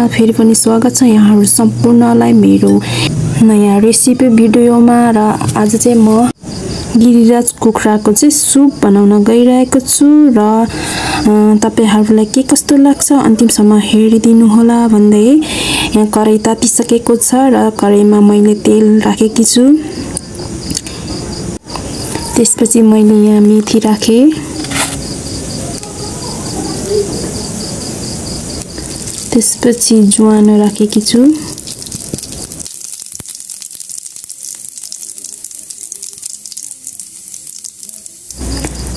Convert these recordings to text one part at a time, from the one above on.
फेरि पनि स्वागत छ यहाँहरु सम्पूर्णलाई मेरो नयाँ रेसिपी भिडियोमा। र आज चाहिँ म गिरिराज कुखुराको चाहिँ सुप बनाउन गइरहेको छु र तपाईहरुलाई के कस्तो लाग्छ अन्तिमसम्म हेरिदिनु होला भन्दै यहाँ कराई तातिसकेको छ र कराईमा मैले तेल राखेकी छु। त्यसपछि मैले यहाँ मेथी राखे, त्यसपछि ज्वानो राखेकी छु,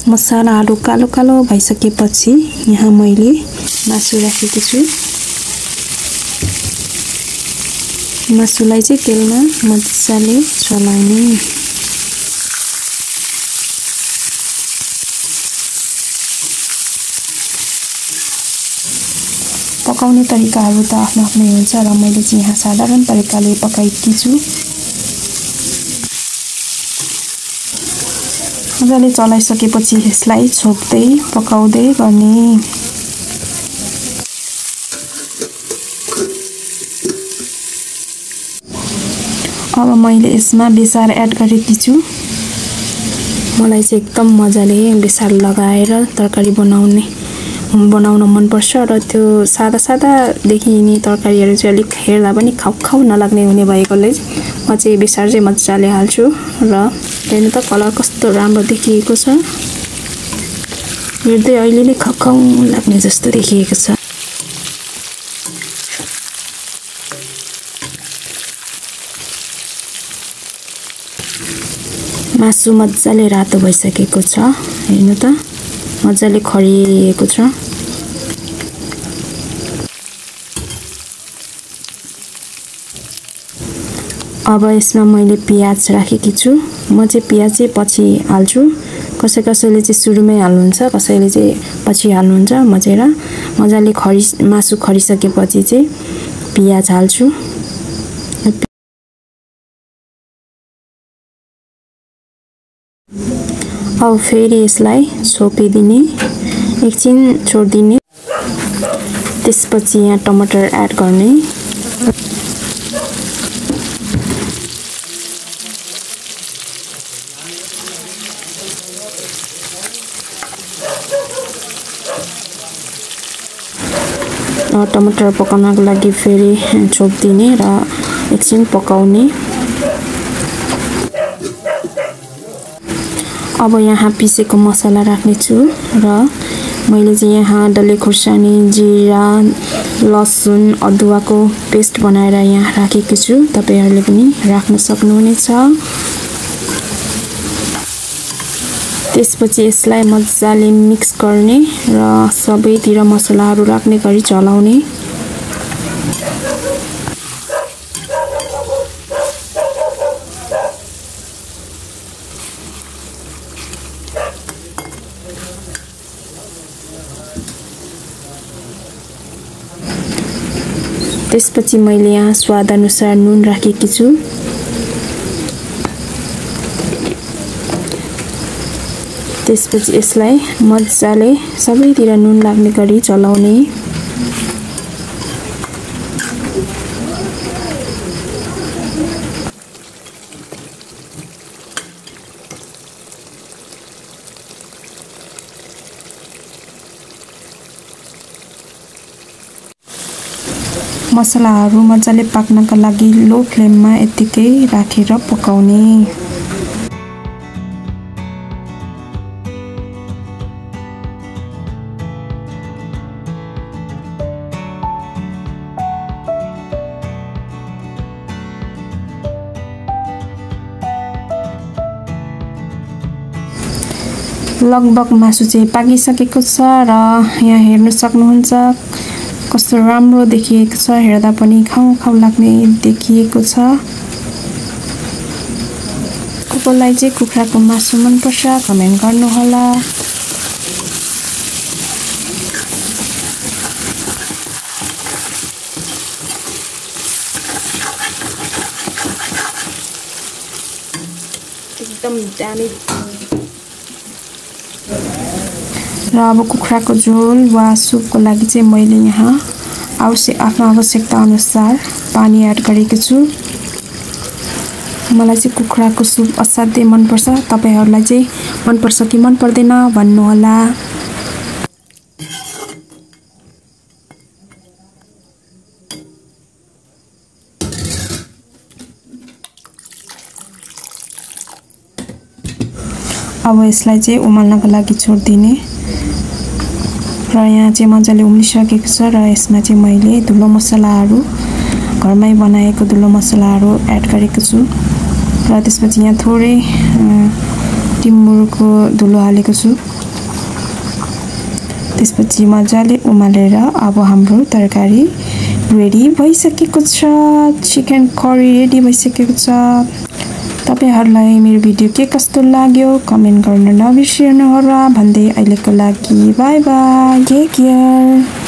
मसलाहरु कालो कालो भइसकेपछि यहाँ मैले मासु राखेकी छु। मासुलाई चाहिँ तेलमा मजाले चलाउने। पकाउने तरिकाहरु त आफ्नो आफ्नै हुन्छ र मैले चाहिँ यहाँ साधारण तरिकाले पकाएकी छु। मजाले चलाइसकेपछि यसलाई छोप्दै पकाउँदै गर्ने। अब मैले यसमा बेसार एड गरेकी छु। मलाई चाहिँ एकदम मजाले बेसार लगाएर तरकारी बनाउन मन पर्छ र त्यो सादा सादा देखिने तरकारीहरु चाहिँ अलिक हेर्दा पनि खाउ नलाग्ने हुने भएकोले म चाहिँ बेसार चाहिँ मजाले हाल्छु र हेर्नु त कलर कस्तो राम्रो देखिएको छ। हेर्दै अहिले नै खाउ लाग्ने जस्तो देखिएको छ। मासु मजाले रातो भइसकेको छ। हेर्नु त मजाले खरिएको छ। अब यसमा मैले प्याज राखेकी छु। म चाहिँ प्याज चाहिँ पछि हाल्छु। कसैले चाहिँ सुरुमै हाल्नुहुन्छ, कसैले चाहिँ पछि हाल्नुहुन्छ। म चाहिँ मजाले मासु खरिसकेपछि चाहिँ प्याज हाल्छु। अब फेरि यसलाई छोपिदिने, एकछिन छोड्दिने। त्यसपछि यहाँ टमाटर एड गर्ने। टमाटर पकाउनको लागि फेरि छोपिदिने र एकछिन पकाउने। अब यहाँ पिसेको मसला राख्ने छु र मैले चाहिँ यहाँ डल्ले खुर्सानी, जिरा, लसुन, अदुवाको पेस्ट बनाएर यहाँ राखेकी छु। तपाईहरुले पनि राख्न सक्नुहुनेछ। त्यसपछि यसलाई मजाले मिक्स गर्ने र सबैतिर मसलाहरु राख्ने गरी चलाउने। त्यसपछि मैले यहाँ स्वाद अनुसार नुन राखेकी छु। त्यसपछि यसलाई मजाले सबैतिर नुन लाग्ने गरी चलाउने। मसलाहरु मजाले पाक्नका लागि लो फ्लेममा यतिकै राखेर पकाउने। लगभग मासु चाहिँ पाकिसकेको छ र यहाँ हेर्न सक्नुहुन्छ कस्तो राम्रो देखिएको छ। हेर्दा पनि खाउ लाग्ने देखिएको छ। कसैलाई चाहिँ कुखुराको मासु मन पर्छ कमेन्ट गर्नु होला। एकदम दामी। र अब कुखुराको झोल वा सुपको लागि चाहिँ मैले यहाँ आफ्नो आवश्यकता अनुसार पानी एड गरेको छु। मलाई चाहिँ कुखुराको सुप असाध्यै मनपर्छ। तपाईहरुलाई चाहिँ मनपर्छ कि मन पर्दैन भन्नु होला। अब यसलाई चाहिँ उमाल्नको लागि छोड्दिने र यहाँ चाहिँ मजाले उम्लिसकेको छ र यसमा चाहिँ मैले धुलो मसलाहरू घरमै बनाएको धुलो मसलाहरू एड गरेको छु र त्यसपछि यहाँ थोरै टिमुरको धुलो हालेको छु। त्यसपछि मजाले उमालेर अब हाम्रो तरकारी रेडी भइसकेको छ। चिकन करी रेडी भइसकेको छ। तपाईहरुलाई मेरो भिडियो के कस्तो लाग्यो कमेन्ट गर्न नबिर्सनु होला भन्दै अहिलेको लागि बाइ बाइ टेक केयर।